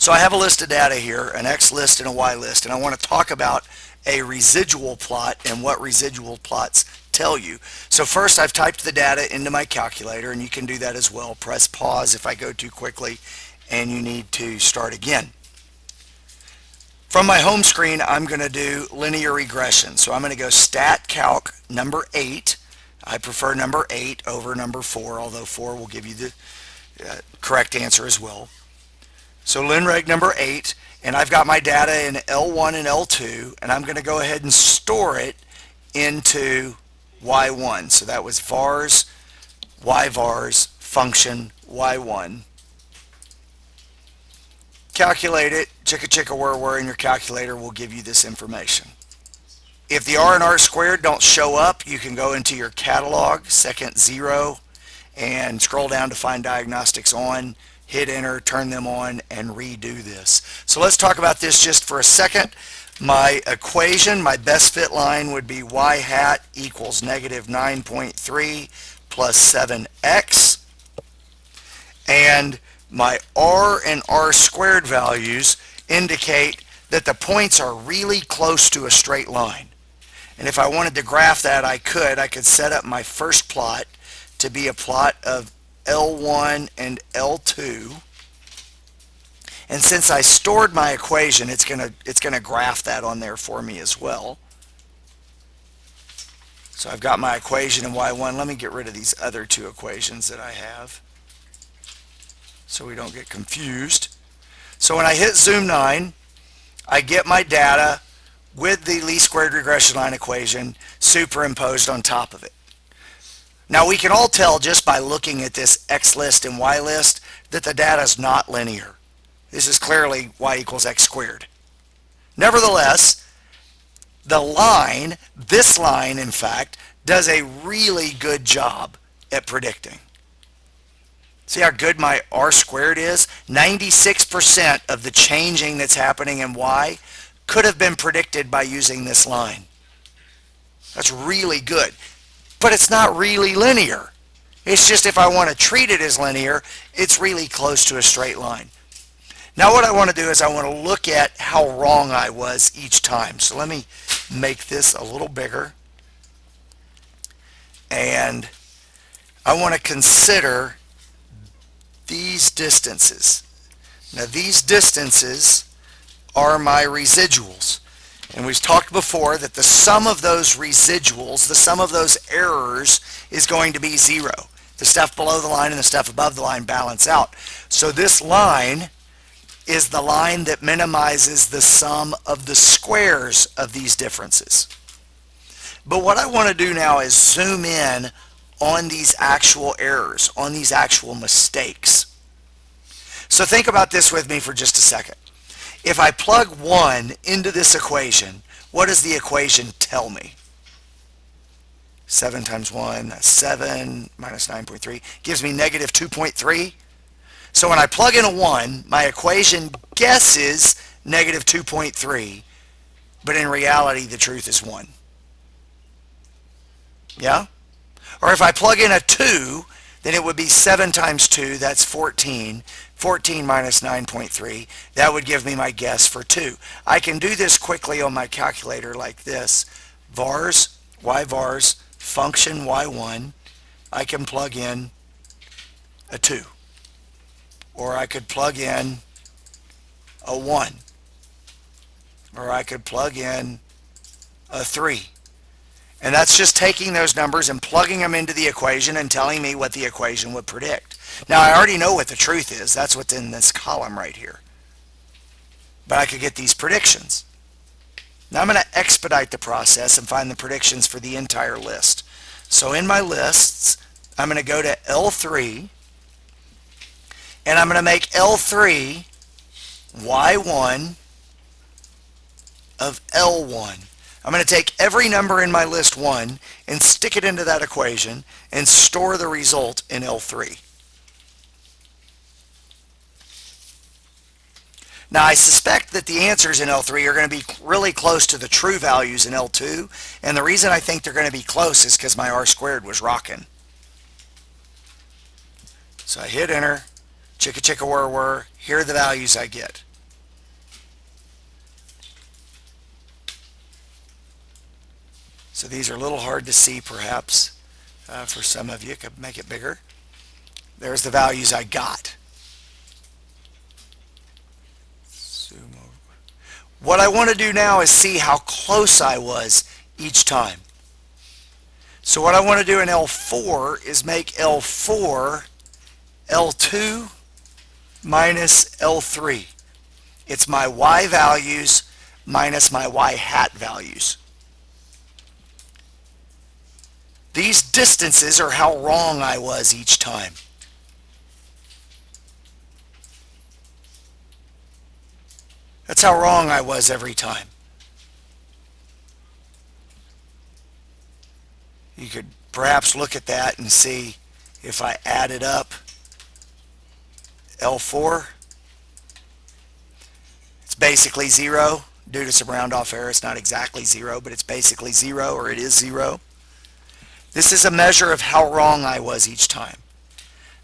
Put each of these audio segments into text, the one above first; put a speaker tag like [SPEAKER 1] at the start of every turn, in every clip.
[SPEAKER 1] So I have a list of data here, an X list and a Y list, and I want to talk about a residual plot and what residual plots tell you. So first I've typed the data into my calculator, and you can do that as well. Press pause if I go too quickly and you need to start again. From my home screen, I'm going to do linear regression. So I'm going to go stat calc number 8. I prefer number 8 over number 4, although 4 will give you the correct answer as well. So linreg number 8, and I've got my data in L1 and L2, and I'm going to go ahead and store it into Y1. So that was vars, yvars, function Y1. Calculate it, chicka chicka whir whir, and your calculator will give you this information. If the R and R squared don't show up, you can go into your catalog, second 0, and scroll down to find diagnostics on, hit enter, turn them on, and redo this. So let's talk about this just for a second. My equation, my best fit line would be y hat equals negative 9.3 plus 7x. And my R and R squared values indicate that the points are really close to a straight line. And if I wanted to graph that, I could set up my first plot to be a plot of L1 and L2. And since I stored my equation, it's gonna graph that on there for me as well. So I've got my equation in Y1. Let me get rid of these other two equations that I have so we don't get confused. So when I hit zoom 9, I get my data with the least squared regression line equation superimposed on top of it. Now we can all tell just by looking at this X list and Y list that the data is not linear. This is clearly y equals x squared. Nevertheless, the line, this line in fact, does a really good job at predicting. See how good my R squared is? 96% of the changing that's happening in Y could have been predicted by using this line. That's really good. But it's not really linear. It's just if I want to treat it as linear, it's really close to a straight line. Now what I want to do is I want to look at how wrong I was each time. So let me make this a little bigger. And I want to consider these distances. Now these distances are my residuals. And we've talked before that the sum of those residuals, the sum of those errors, is going to be 0. The stuff below the line and the stuff above the line balance out. So this line is the line that minimizes the sum of the squares of these differences. But what I want to do now is zoom in on these actual errors, on these actual mistakes. So think about this with me for just a second. If I plug 1 into this equation, what does the equation tell me? 7 times 1, that's 7, minus 9.3, gives me negative 2.3. So when I plug in a 1, my equation guesses negative 2.3, but in reality the truth is 1. Yeah? Or if I plug in a 2, then it would be 7 times 2, that's 14. 14 minus 9.3, that would give me my guess for 2. I can do this quickly on my calculator like this. Vars, yvars, function y1, I can plug in a 2. Or I could plug in a 1. Or I could plug in a 3. And that's just taking those numbers and plugging them into the equation and telling me what the equation would predict. Now I already know what the truth is. That's what's in this column right here. But I could get these predictions. Now I'm going to expedite the process and find the predictions for the entire list. So in my lists, I'm going to go to L3, and I'm going to make L3 Y1 of L1. I'm going to take every number in my list 1 and stick it into that equation and store the result in L3. Now I suspect that the answers in L3 are going to be really close to the true values in L2, and the reason I think they're going to be close is because my R squared was rocking. So I hit enter, chicka chicka whir whir, here are the values I get. So these are a little hard to see perhaps for some of you. Could make it bigger. There's the values I got. Zoom over. What I want to do now is see how close I was each time. So what I want to do in L4 is make L4 L2 minus L3. It's my Y values minus my Y hat values. These distances are how wrong I was each time. That's how wrong I was every time. You could perhaps look at that and see if I added up L4, it's basically 0. Due to some round off error, it's not exactly 0, but it's basically 0, or it is 0. This is a measure of how wrong I was each time.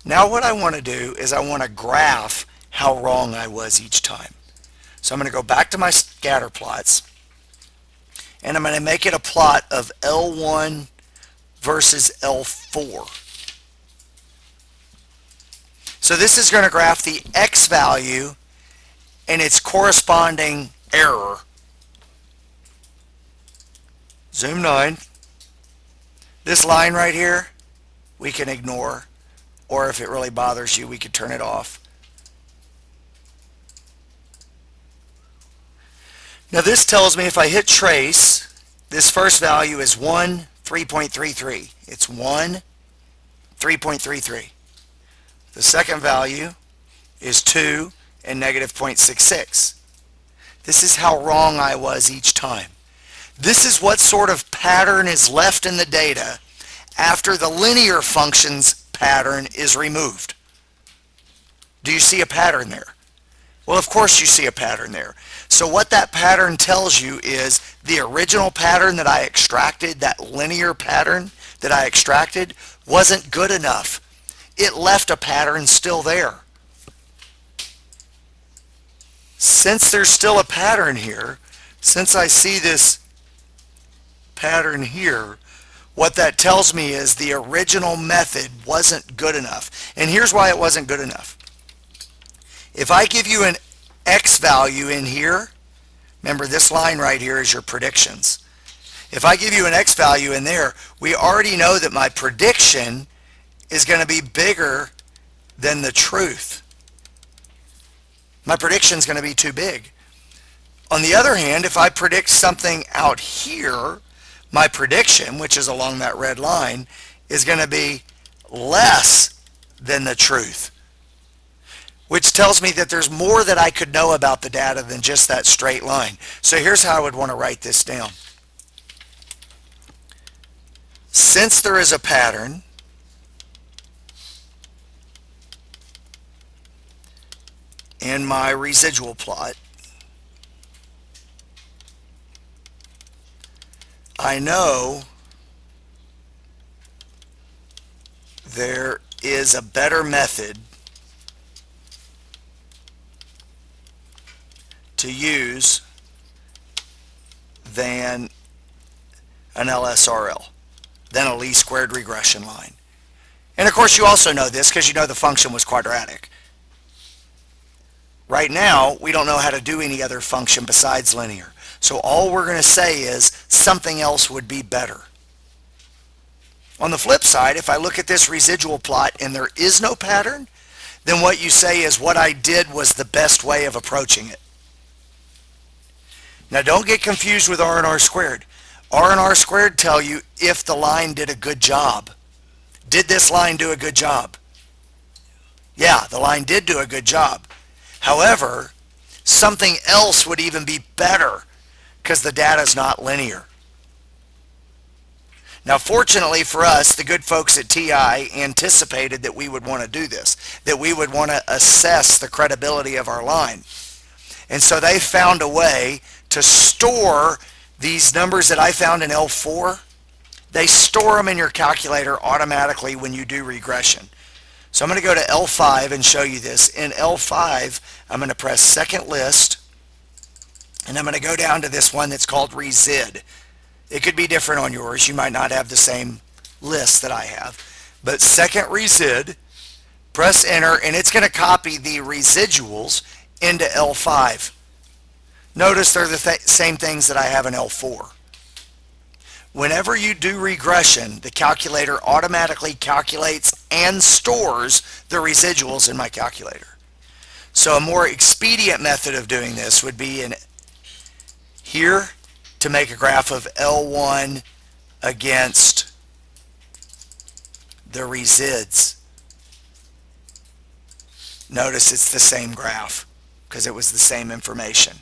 [SPEAKER 1] Now what I want to do is I want to graph how wrong I was each time. So I'm going to go back to my scatter plots, and I'm going to make it a plot of L1 versus L4. So this is going to graph the X value and its corresponding error. Zoom 9. This line right here, we can ignore, or if it really bothers you, we could turn it off. Now this tells me if I hit trace, this first value is 1, 3.33. It's 1, 3.33. The second value is 2 and negative 0.66. This is how wrong I was each time. This is what sort of pattern is left in the data after the linear functions pattern is removed. Do you see a pattern there? Well, of course you see a pattern there. So what that pattern tells you is the original pattern that I extracted, that linear pattern that I extracted, wasn't good enough. It left a pattern still there. Since there's still a pattern here, since I see this pattern here, what that tells me is the original method wasn't good enough. And here's why it wasn't good enough. If I give you an X value in here, remember this line right here is your predictions. If I give you an X value in there, we already know that my prediction is going to be bigger than the truth. My prediction is going to be too big. On the other hand, if I predict something out here, my prediction, which is along that red line, is going to be less than the truth, which tells me that there's more that I could know about the data than just that straight line. So here's how I would want to write this down. Since there is a pattern, in my residual plot, I know there is a better method to use than an LSRL, than a least squared regression line. And of course you also know this because you know the function was quadratic. Right now, we don't know how to do any other function besides linear. So all we're going to say is something else would be better. On the flip side, if I look at this residual plot and there is no pattern, then what you say is what I did was the best way of approaching it. Now don't get confused with R and R squared. R and R squared tell you if the line did a good job. Did this line do a good job? Yeah, the line did do a good job. However, something else would even be better because the data is not linear. Now, fortunately for us, the good folks at TI anticipated that we would want to do this, that we would want to assess the credibility of our line. And so they found a way to store these numbers that I found in L4. They store them in your calculator automatically when you do regression. So I'm going to go to L5 and show you this. In L5, I'm going to press second list, and I'm going to go down to this one that's called Resid. It could be different on yours. You might not have the same list that I have. But second resid, press enter, and it's going to copy the residuals into L5. Notice they're the same things that I have in L4. Whenever you do regression, the calculator automatically calculates and stores the residuals in my calculator. So a more expedient method of doing this would be in here to make a graph of L1 against the resids. Notice it's the same graph because it was the same information.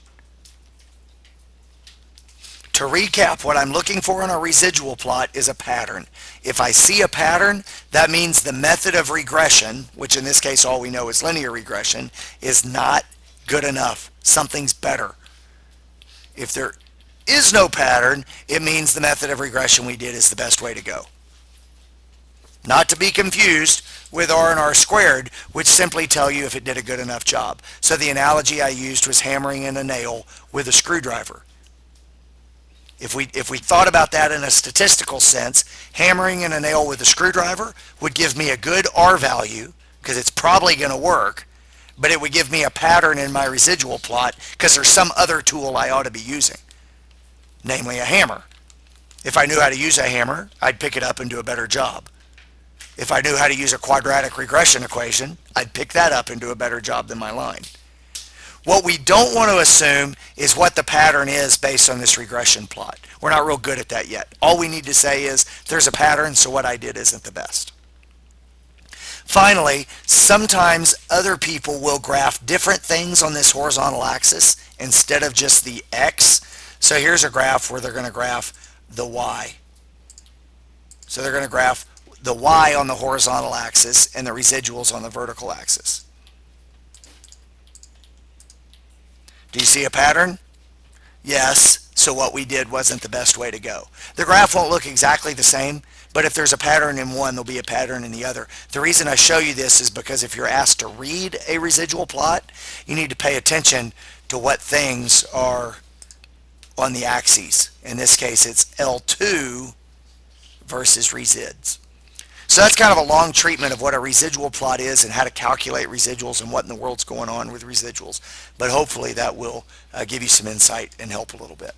[SPEAKER 1] To recap, what I'm looking for in a residual plot is a pattern. If I see a pattern, that means the method of regression, which in this case all we know is linear regression, is not good enough. Something's better. If there is no pattern, it means the method of regression we did is the best way to go. Not to be confused with R and R squared, which simply tell you if it did a good enough job. So the analogy I used was hammering in a nail with a screwdriver. If we thought about that in a statistical sense, hammering in a nail with a screwdriver would give me a good R value because it's probably going to work, but it would give me a pattern in my residual plot because there's some other tool I ought to be using, namely a hammer. If I knew how to use a hammer, I'd pick it up and do a better job. If I knew how to use a quadratic regression equation, I'd pick that up and do a better job than my line. What we don't want to assume is what the pattern is based on this regression plot. We're not real good at that yet. All we need to say is there's a pattern, so what I did isn't the best. Finally, sometimes other people will graph different things on this horizontal axis instead of just the X. So here's a graph where they're going to graph the Y. So they're going to graph the Y on the horizontal axis and the residuals on the vertical axis. Do you see a pattern? Yes, so what we did wasn't the best way to go. The graph won't look exactly the same, but if there's a pattern in one, there'll be a pattern in the other. The reason I show you this is because if you're asked to read a residual plot, you need to pay attention to what things are on the axes. In this case, it's L2 versus resids. So that's kind of a long treatment of what a residual plot is and how to calculate residuals and what in the world's going on with residuals. But hopefully that will give you some insight and help a little bit.